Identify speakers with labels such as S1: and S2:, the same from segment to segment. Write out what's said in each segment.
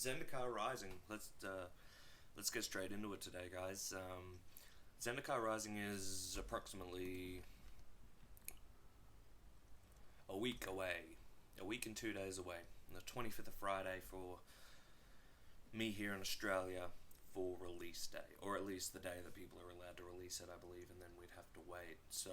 S1: Zendikar Rising. Let's get straight into it today, guys. Zendikar Rising is approximately a week away, a week and 2 days away. On the 25th of Friday for me here in Australia for release day, or at least the day that people are allowed to release it, I believe, and then we'd have to wait. So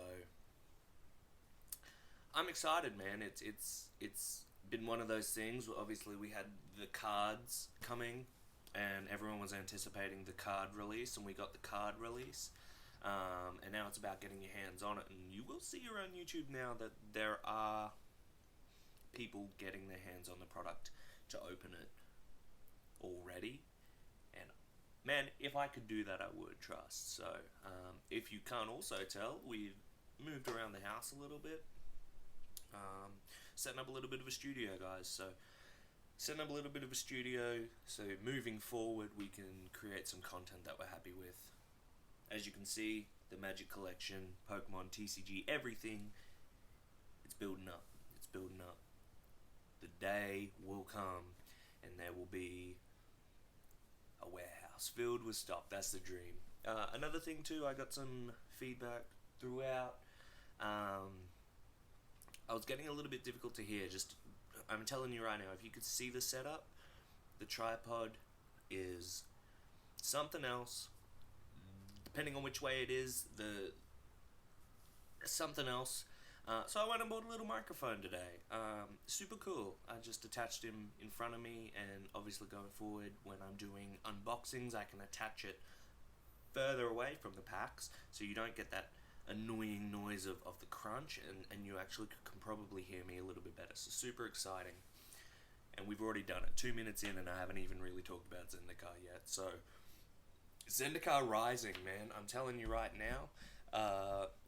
S1: I'm excited, man. It's been one of those things. Obviously, we had the cards coming, and everyone was anticipating the card release, and we got the card release. And now it's about getting your hands on it, and you will see around YouTube now that there are people getting their hands on the product to open it already. And man, if I could do that, I would, trust. So if you can't also tell, we've moved around the house a little bit, setting up a little bit of a studio, guys. So setting up a little bit of a studio, so moving forward we can create some content that we're happy with. As you can see, the Magic Collection, Pokemon, TCG, everything, it's building up. It's building up. The day will come and there will be a warehouse filled with stuff. That's the dream. Another thing too, I got some feedback throughout. I was getting a little bit difficult to hear. I'm telling you right now, if you could see the setup, the tripod is something else. Depending on which way it is, something else. So I went and bought a little microphone today. Super cool. I just attached him in front of me, and obviously going forward, when I'm doing unboxings, I can attach it further away from the packs, so you don't get that annoying noise of the crunch, and you actually can probably hear me a little bit better. So super exciting. And we've already done it. 2 minutes in, and I haven't even really talked about Zendikar yet. So Zendikar Rising, man, I'm telling you right now,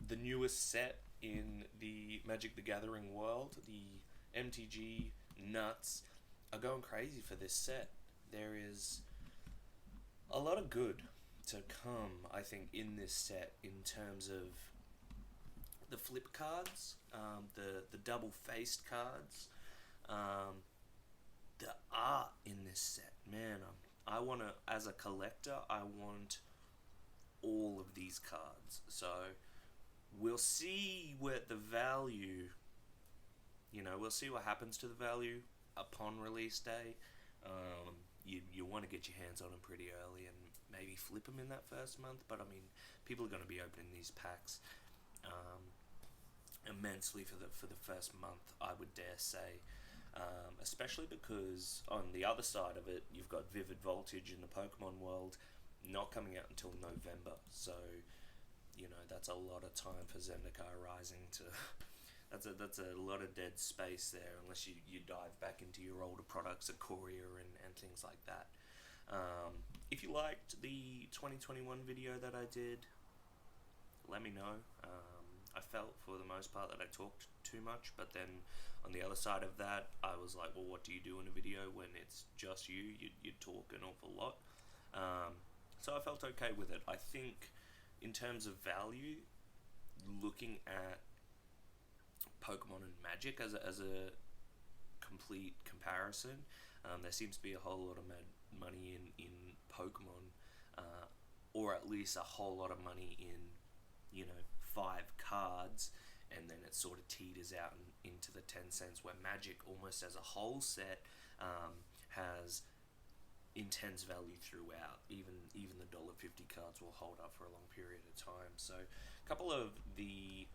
S1: the newest set in the Magic the Gathering world, the MTG nuts are going crazy for this set. There is a lot of good to come, I think, in this set in terms of the flip cards, the double-faced cards, the art in this set, man. I want to, as a collector, I want all of these cards. So we'll see what the value, we'll see what happens to the value upon release day. You want to get your hands on them pretty early and maybe flip them in that first month. But I mean, people are going to be opening these packs immensely for the first month, I would dare say. Especially because on the other side of it, you've got Vivid Voltage in the Pokemon world not coming out until November. So, that's a lot of time for Zendikar Rising to... That's a lot of dead space there, unless you dive back into your older products at Courier and things like that. If you liked the 2021 video that I did, let me know. I felt for the most part that I talked too much, but then on the other side of that, I was like, well, what do you do in a video when it's just you? You talk an awful lot. So I felt okay with it. I think in terms of value, looking at Pokemon and Magic as a complete comparison, there seems to be a whole lot of money in Pokemon, or at least a whole lot of money in 5 cards, and then it sort of teeters out into the 10 cents, where Magic almost as a whole set has intense value throughout. Even the $1.50 cards will hold up for a long period of time. So a couple of the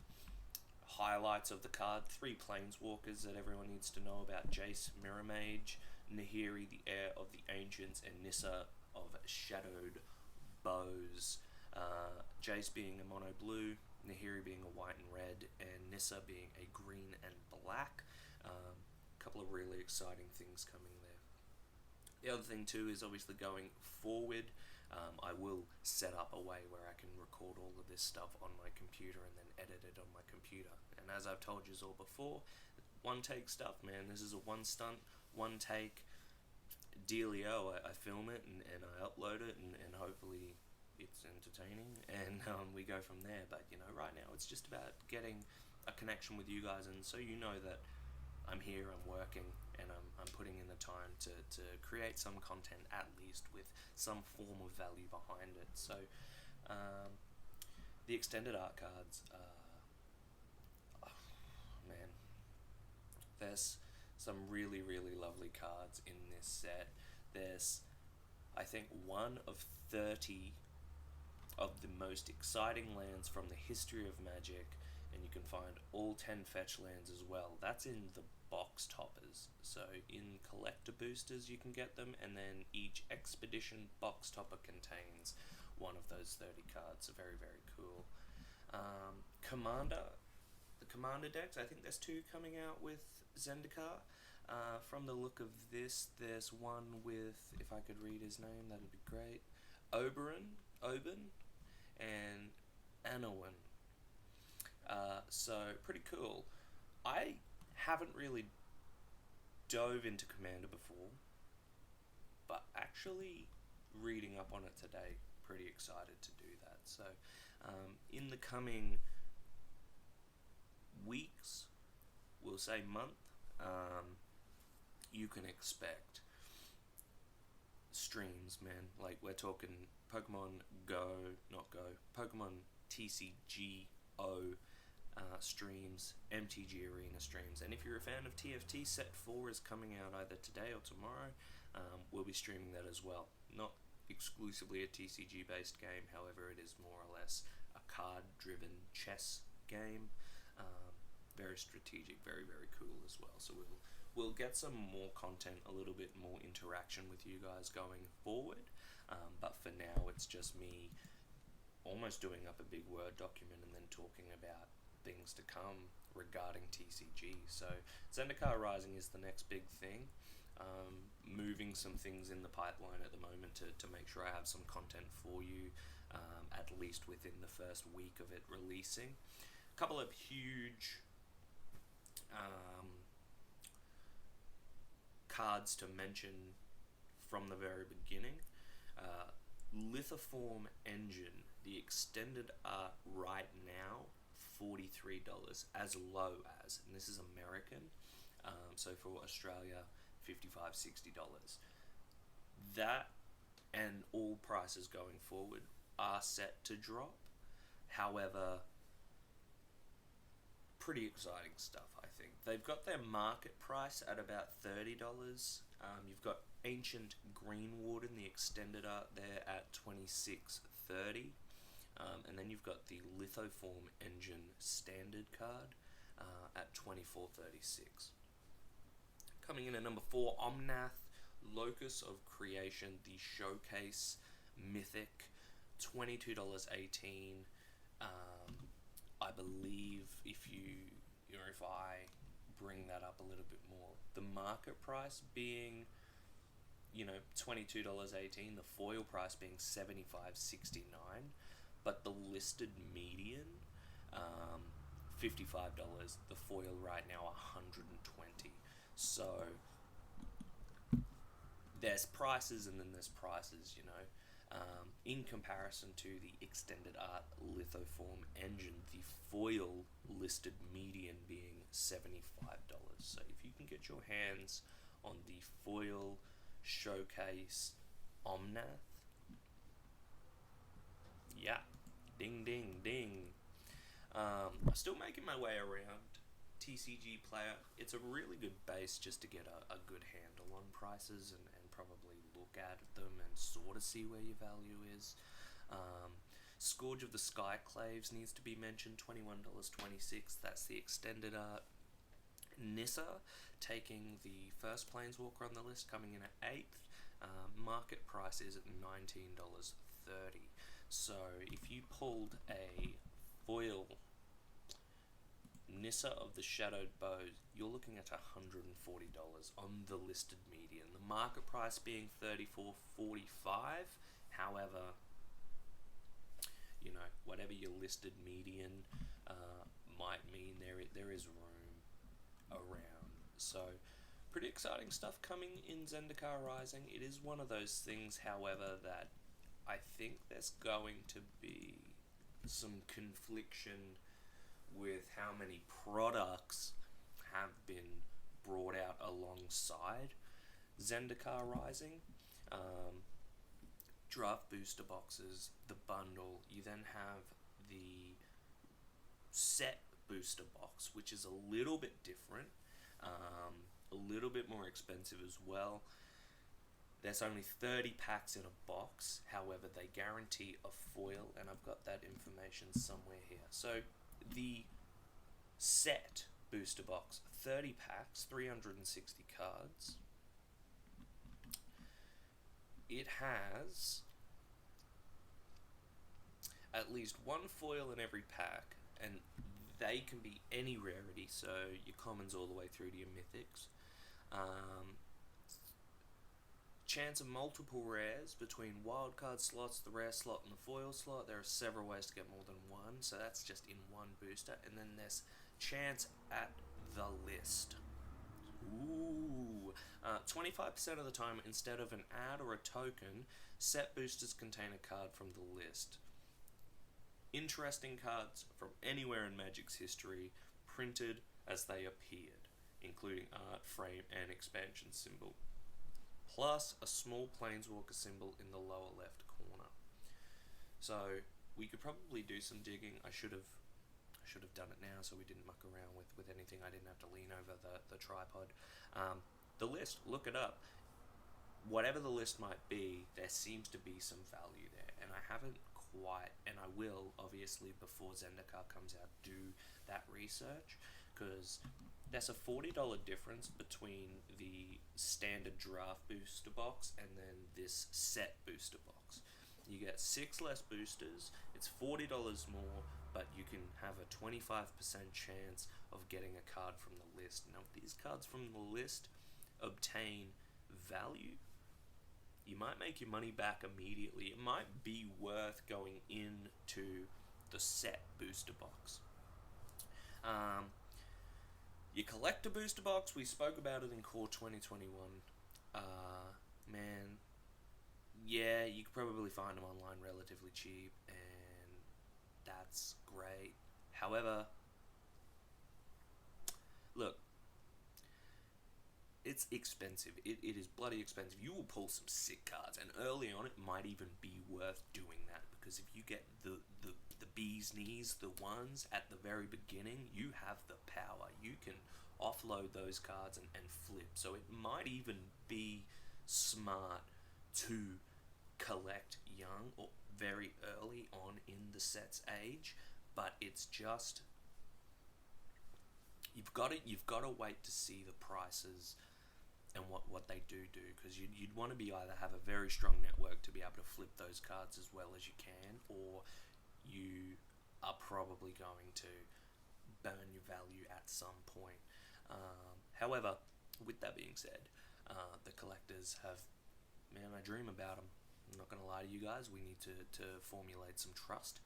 S1: highlights of the card: 3 Planeswalkers that everyone needs to know about: Jace, Mirror Mage; Nahiri, the Heir of the Ancients; and Nissa of Shadowed Bows. Jace being a mono blue, Nahiri being a white and red, and Nissa being a green and black. A couple of really exciting things coming there. The other thing too is obviously going forward, I will set up a way where I can record all of this stuff on my computer and then edit it on my computer. And as I've told you all before, one take stuff, man. This is a one stunt, one take dealio. I film it and I upload it, and hopefully it's entertaining, and we go from there. But right now it's just about getting a connection with you guys, and so that I'm here, I'm working, and again, I'm putting in the time to create some content at least with some form of value behind it. So the extended art cards, man, there's some really, really lovely cards in this set. There's, I think, one of 30 of the most exciting lands from the history of Magic, and you can find all 10 fetch lands as well. That's in the box toppers. So in collector boosters you can get them, and then each expedition box topper contains one of those 30 cards. So very, very cool. The Commander decks, I think there's 2 coming out with Zendikar. From the look of this, there's one with, if I could read his name, that'd be great, Oben, and Anowin. So pretty cool. I haven't really dove into Commander before, but actually reading up on it today, pretty excited to do that. So in the coming weeks, we'll say month, you can expect streams, man. Like, we're talking Pokemon Pokemon TCGO streams, MTG Arena streams. And if you're a fan of TFT, Set 4 is coming out either today or tomorrow. We'll be streaming that as well. Not exclusively a TCG based game, however it is more or less a card driven chess game. Very strategic, very, very cool as well. So we'll get some more content, a little bit more interaction with you guys going forward. But for now, it's just me almost doing up a big Word document and then talking about things to come regarding TCG. So Zendikar Rising is the next big thing. Moving some things in the pipeline at the moment to make sure I have some content for you, at least within the first week of it releasing. A couple of huge cards to mention from the very beginning. Lithoform Engine, the extended art right now, $43, as low as, and this is American, so for Australia, $55, $60. That and all prices going forward are set to drop. However, pretty exciting stuff, I think. They've got their market price at about $30. You've got Ancient Greenwarden, the extended art there, at $26.30. And then you've got the Lithoform Engine standard card at $24.36. Coming in at number 4, Omnath, Locus of Creation, the Showcase Mythic, $22.18. I believe if I bring that up a little bit more, the market price being, $22.18, the foil price being $75.69, but the listed median, $55, the foil right now $120. So there's prices and then there's prices, in comparison to the extended art Lithoform Engine, the foil listed median being $75. So if you can get your hands on the foil Showcase Omnath, yeah, ding ding ding. I'm still making my way around TCG Player. It's a really good base just to get a good handle on prices and probably look at them and sort of see where your value is. Scourge of the Skyclaves needs to be mentioned, $21.26. That's the extended art. Nissa, taking the first Planeswalker on the list, coming in at 8th. Market price is at $19.30. So if you pulled a foil Nissa of the Shadowed Bows, you're looking at $140 on the listed median. The market price being $34.45. However, whatever your listed median might mean, there is room around. So pretty exciting stuff coming in Zendikar Rising. It is one of those things, however, that I think there's going to be some confliction with how many products have been brought out along alongside Zendikar Rising. Draft booster boxes, the bundle. You then have the set booster box, which is a little bit different, a little bit more expensive as well. There's only 30 packs in a box, however they guarantee a foil, and I've got that information somewhere here. So the set booster box, 30 packs, 360 cards. It has at least one foil in every pack, and they can be any rarity, so your commons all the way through to your mythics. Chance of multiple rares between wildcard slots, the rare slot, and the foil slot. There are several ways to get more than one, so that's just in one booster. And then there's chance at the list. Ooh. 25% of the time, instead of an ad or a token, set boosters contain a card from the list. Interesting cards from anywhere in Magic's history, printed as they appeared, including art, frame, and expansion symbol, plus a small planeswalker symbol in the lower left corner. So we could probably do some digging. I should have done it now, so we didn't muck around with anything. I didn't have to lean over the tripod. The list, look it up. Whatever the list might be, there seems to be some value there, and I haven't quite, and I will obviously before Zendikar comes out do that research, because there's a $40 difference between the standard draft booster box and then this set booster box. You get 6 less boosters, it's $40 more, but you can have a 25% chance of getting a card from the list. Now, if these cards from the list obtain value, you might make your money back immediately. It might be worth going into the set booster box. Your collector booster box, we spoke about it in Core 2021. Man, yeah, you could probably find them online relatively cheap, and that's great. However, look, it's expensive. It is bloody expensive. You will pull some sick cards, and early on it might even be worth doing that, because if you get the bee's knees, the ones at the very beginning, you have the power. You can offload those cards and flip. So it might even be smart to collect young or very early on in the set's age, but it's just you've got to wait to see the prices and what they do, because you'd want to be either have a very strong network to be able to flip those cards as well as you can, or you are probably going to burn your value at some point. However, with that being said, the collectors have, man, I dream about them. I'm not going to lie to you guys, we need to formulate some trust.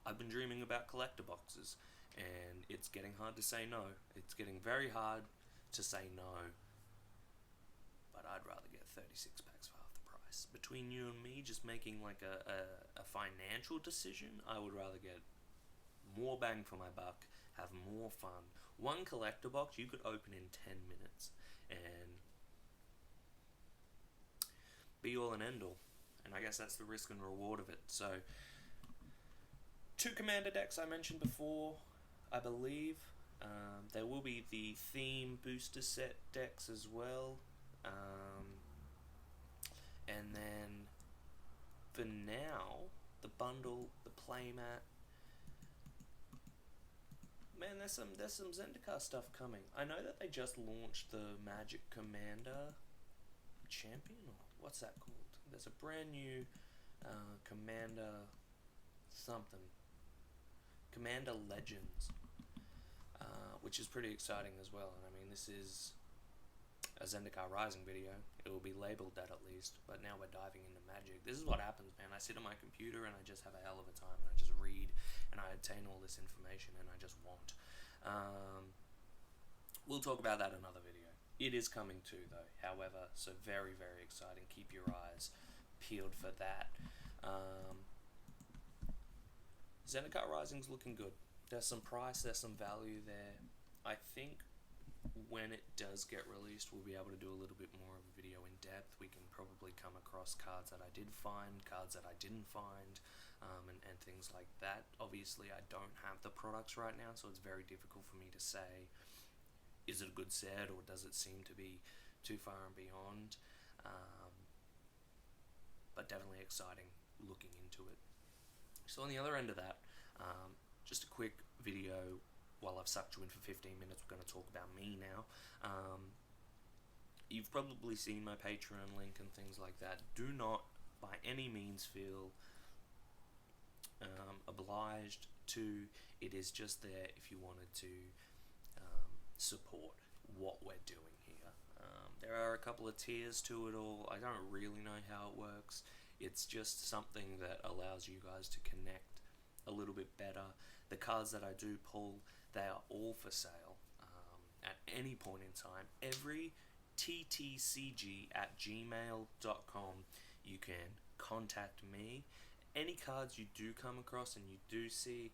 S1: I've been dreaming about collector boxes, and it's getting hard to say no. It's getting very hard to say no, but I'd rather get 36 packs for half the price. Between you and me, just making like a financial decision, I would rather get more bang for my buck, have more fun. One collector box you could open in 10 minutes and be all and end all. And I guess that's the risk and reward of it. So, 2 commander decks I mentioned before, I believe. There will be the theme booster set decks as well. And then, for now, the bundle, the playmat. Man, there's some Zendikar stuff coming. I know that they just launched the Magic Commander Champion, or what's that called? There's a brand new Commander something. Commander Legends, which is pretty exciting as well. And I mean, this is a Zendikar Rising video. It will be labelled that at least, but now we're diving into Magic. This is what happens, man. I sit on my computer and I just have a hell of a time, and I just read and I obtain all this information, and I just want. We'll talk about that in another video. It is coming too, though, however, so very, very exciting. Keep your eyes peeled for that. Zendikar Rising's looking good. There's some price, there's some value there. I think when it does get released, we'll be able to do a little bit more of a video in depth. We can probably come across cards that I did find, cards that I didn't find, and things like that. Obviously, I don't have the products right now, so it's very difficult for me to say, is it a good set, or does it seem to be too far and beyond? But definitely exciting looking into it. So on the other end of that, just a quick video. While I've sucked you in for 15 minutes, we're going to talk about me now. You've probably seen my Patreon link and things like that. Do not, by any means, feel obliged to. It is just there if you wanted to support what we're doing here. There are a couple of tiers to it all. I don't really know how it works. It's just something that allows you guys to connect a little bit better. The cards that I do pull, they are all for sale at any point in time. Every ttcg@gmail.com, you can contact me. Any cards you do come across and you do see,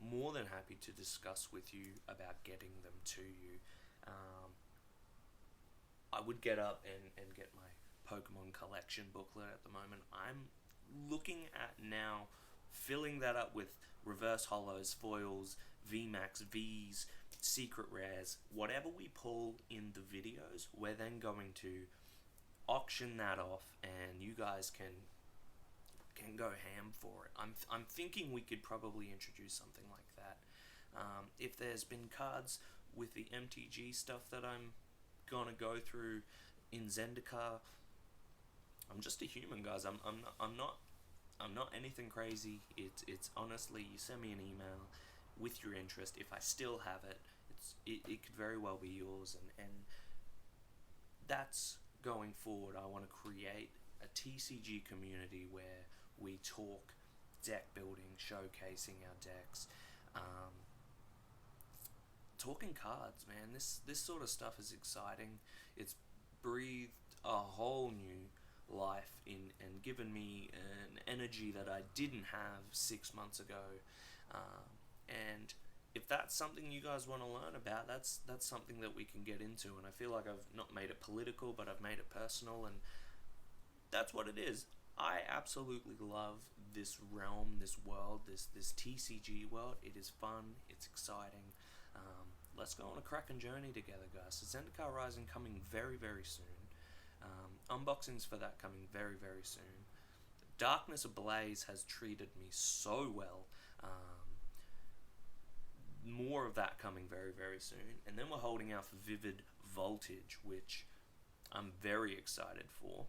S1: more than happy to discuss with you about getting them to you. I would get up and get my Pokemon collection booklet at the moment. I'm looking at now filling that up with reverse holos, foils, VMAX, Vs, secret rares. Whatever we pull in the videos, we're then going to auction that off, and you guys can go ham for it. I'm thinking we could probably introduce something like that. If there's been cards with the MTG stuff that I'm gonna go through in Zendikar, I'm just a human, guys. I'm not anything crazy. It's honestly, you send me an email with your interest. If I still have it, it could very well be yours, and that's going forward. I want to create a TCG community where we talk deck building, showcasing our decks, talking cards, man. This sort of stuff is exciting. It's breathed a whole new life in and given me an energy that I didn't have 6 months ago, and if that's something you guys want to learn about, that's something that we can get into. And I feel like I've not made it political, but I've made it personal, and that's what it is. I absolutely love this realm, this world, this TCG world. It is fun, it's exciting. Let's go on a cracking journey together, guys. So Zendikar Rising coming very, very soon. Unboxings for that coming very, very soon. Darkness Ablaze has treated me so well. More of that coming very, very soon. And then we're holding out for Vivid Voltage, which I'm very excited for.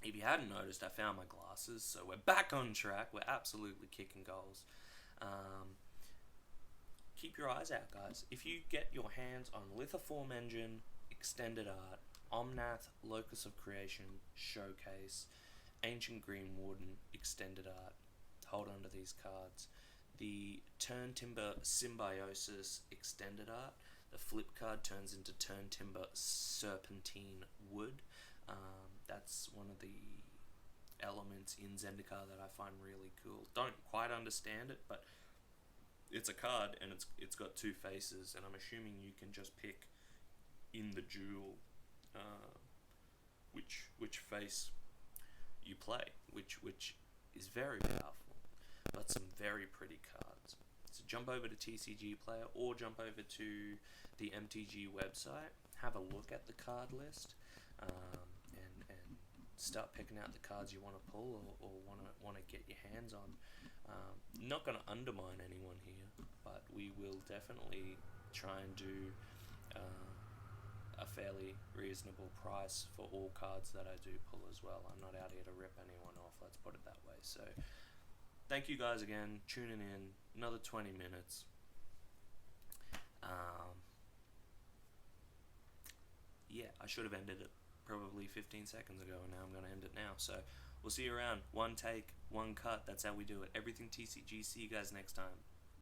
S1: If you hadn't noticed, I found my glasses, so we're back on track. We're absolutely kicking goals. Keep your eyes out, guys. If you get your hands on Lithoform Engine, Extended Art, Omnath, Locus of Creation, Showcase, Ancient Green Warden, Extended Art, hold on to these cards. The Turn Timber Symbiosis Extended Art. The flip card turns into Turn Timber Serpentine Wood. That's one of the elements in Zendikar that I find really cool. Don't quite understand it, but it's a card and it's got two faces, and I'm assuming you can just pick in the duel which face you play, which is very powerful, but some very pretty cards. So jump over to TCG Player or jump over to the MTG website, have a look at the card list, and start picking out the cards you want to pull or want to get your hands on. Not going to undermine anyone here, but we will definitely try and do a fairly reasonable price for all cards that I do pull as well. I'm not out here to rip anyone off, let's put it that way. So thank you guys again, tuning in. Another 20 minutes. Yeah, I should have ended it probably 15 seconds ago, and now I'm going to end it now. So we'll see you around. One take, one cut. That's how we do it. Everything TCG. See you guys next time.